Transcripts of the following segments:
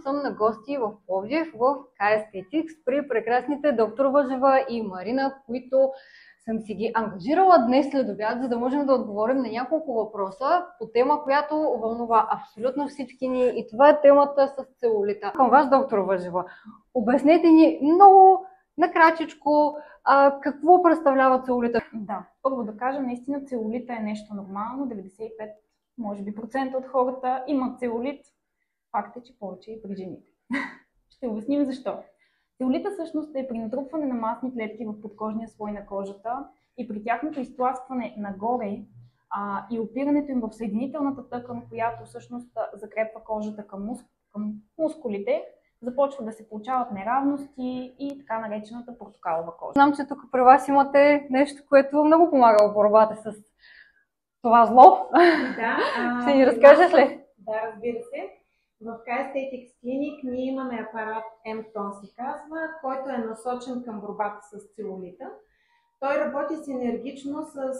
Съм на гости в Пловдив в K-Aesthetics при прекрасните доктор Въжева и Марина, които съм си ги ангажирала днес след обяд, за да можем да отговорим на няколко въпроса по тема, която вълнува абсолютно всички ни, и това е темата с целулита. Към вас, доктор Въжева, обяснете ни много накратичко какво представлява целулита. Да, първо да кажа, наистина целулита е нещо нормално. 95, може би, процента от хората имат целулит. Факт е, че повече и при жените. Ще обясним защо. Целулита всъщност е при натрупване на масни клетки в подкожния слой на кожата и при тяхното изтласкване нагоре и опирането им в съединителната тъкан, която всъщност закрепва кожата към мускулите, започва да се получават неравности и така наречената портокалова кожа. Знам, че тук при вас имате нещо, което много помага в борбата с това зло. Да. Ще ни разкажеш ли? Да, разбира се. В K-Aesthetics Clinic ние имаме апарат M-Tone се казва, който е насочен към борбата с целулита. Той работи синергично с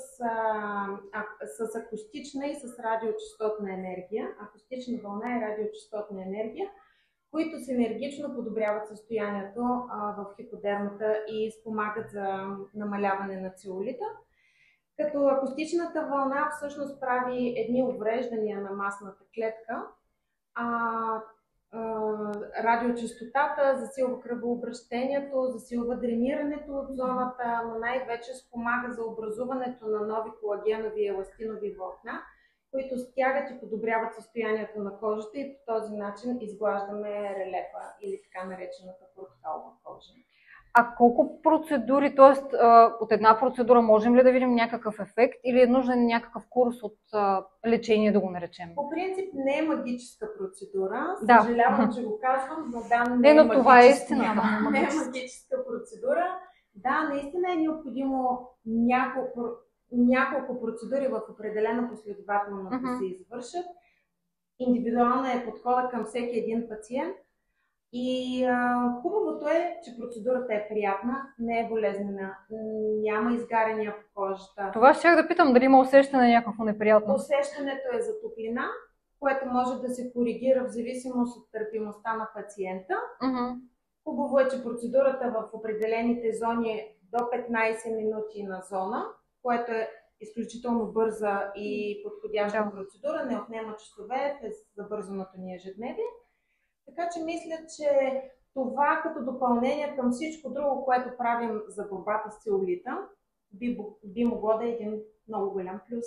акустична и с радиочастотна енергия. Акустична вълна и радиочастотна енергия, които синергично подобряват състоянието в хиподермата и спомагат за намаляване на целулита. Като акустичната вълна всъщност прави едни увреждания на масната клетка, радиочастотата засилва кръвообращението, засилва дренирането от зоната, но най-вече спомага за образуването на нови колагенови и еластинови влакна, които стягат и подобряват състоянието на кожата и по този начин изглаждаме релефа или така наречената портокалова кожа. А колко процедури, т.е. от една процедура можем ли да видим някакъв ефект или е нужен някакъв курс от лечение, да го наречем? По принцип не е магическа процедура. Да. Съжалявам, че го казвам, но да, не е но това е истина. Не е магическа процедура. Да, наистина е необходимо няколко процедури в определена последователност да се извършат. Индивидуална е подхода към всеки един пациент. И хубавото е, че процедурата е приятна, не е болезнена, няма изгаряния по кожата. Това щях да питам, дали има усещане някакво неприятно. Усещането е за топлина, което може да се коригира в зависимост от търпимостта на пациента. Хубаво е, че процедурата в определените зони е до 15 минути на зона, което е изключително бърза и подходяща процедура, не отнема часове през забързаното ни ежедневие. Така че мисля, че това като допълнение към всичко друго, което правим за борбата с целулита, би могло да е един много голям плюс.